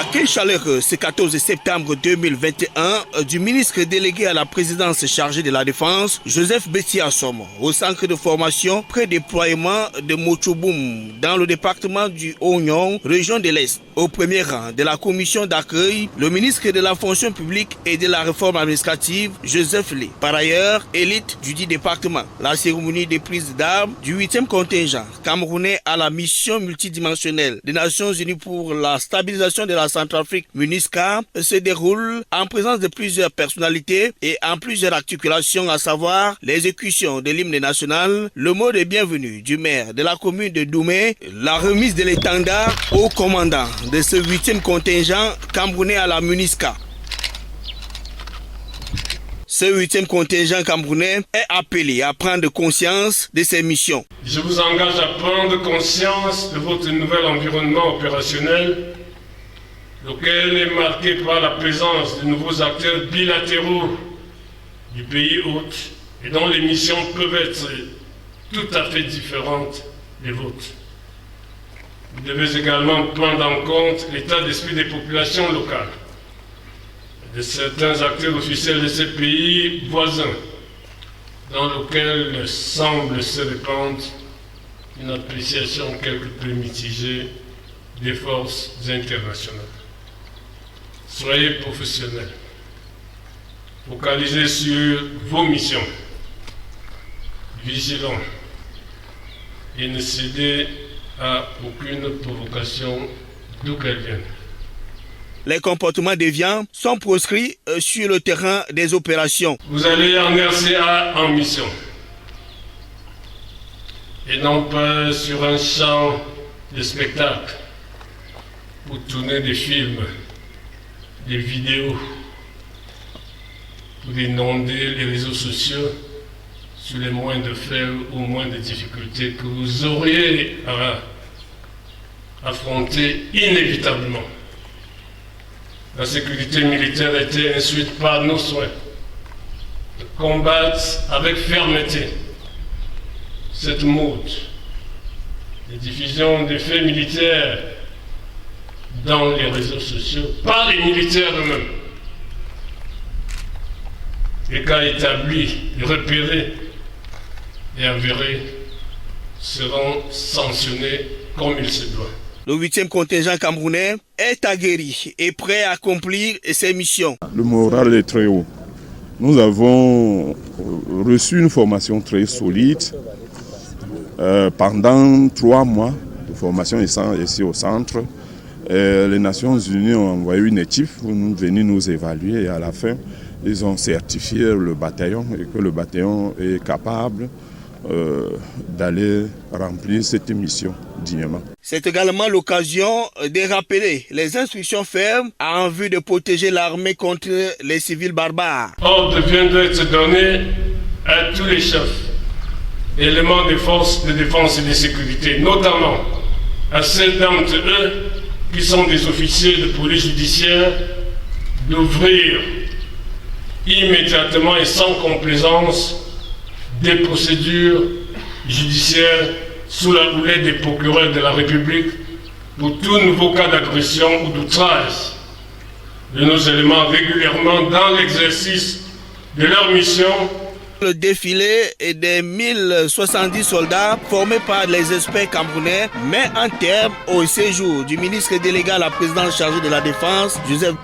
Accueil chaleureux ce 14 septembre 2021 du ministre délégué à la présidence chargé de la Défense, Joseph Betiassom, au centre de formation pré-déploiement de Mochoboum dans le département du Oignon, région de l'Est. Au premier rang de la commission d'accueil, le ministre de la fonction publique et de la réforme administrative, Joseph Lé. Par ailleurs, élite du dit département. La cérémonie de prise d'armes du 8e contingent camerounais à la mission multidimensionnelle des Nations Unies pour la stabilisation de la Centrafrique, MINUSCA, se déroule en présence de plusieurs personnalités et en plusieurs articulations, à savoir l'exécution de l'hymne national, le mot de bienvenue du maire de la commune de Doumé, la remise de l'étendard au commandant de ce 8e contingent camerounais à la MINUSCA. Ce 8e contingent camerounais est appelé à prendre conscience de ses missions. Je vous engage à prendre conscience de votre nouvel environnement opérationnel, lequel est marqué par la présence de nouveaux acteurs bilatéraux du pays hôte et dont les missions peuvent être tout à fait différentes des vôtres. Vous devez également prendre en compte l'état d'esprit des populations locales, de certains acteurs officiels de ces pays voisins, dans lequel semble se répandre une appréciation quelque peu mitigée des forces internationales. Soyez professionnels, focalisez sur vos missions, vigilants et ne cédez à aucune provocation d'où qu'elle vienne. Les comportements déviants sont proscrits sur le terrain des opérations. Vous allez en RCA en mission et non pas sur un champ de spectacle pour tourner des films, des vidéos, pour inonder les réseaux sociaux sur les moindres faits ou moindres difficultés que vous auriez à affronter inévitablement. La sécurité militaire a été ensuite par nos soins de combattre avec fermeté cette mode de diffusion des faits militaires dans les réseaux sociaux par les militaires eux-mêmes. Les cas établis, repérés et avérés seront sanctionnés comme il se doit. Le 8e contingent camerounais est aguerri et prêt à accomplir ses missions. Le moral est très haut. Nous avons reçu une formation très solide pendant 3 mois de formation ici au centre. Les Nations Unies ont envoyé une équipe pour venir nous évaluer et à la fin, ils ont certifié le bataillon et que le bataillon est capable d'aller remplir cette mission dignement. C'est également l'occasion de rappeler les instructions fermes en vue de protéger l'armée contre les civils barbares. Ordre vient d'être donné à tous les chefs, éléments des forces de défense et de sécurité, notamment à ceux d'entre eux qui sont des officiers de police judiciaire, d'ouvrir immédiatement et sans complaisance des procédures judiciaires sous la houlette des procureurs de la République pour tout nouveau cas d'agression ou d'outrage de nos éléments régulièrement dans l'exercice de leur mission. Le défilé des 1070 soldats formés par les experts camerounais met un terme au séjour du ministre délégué à la présidence chargée de la Défense, Joseph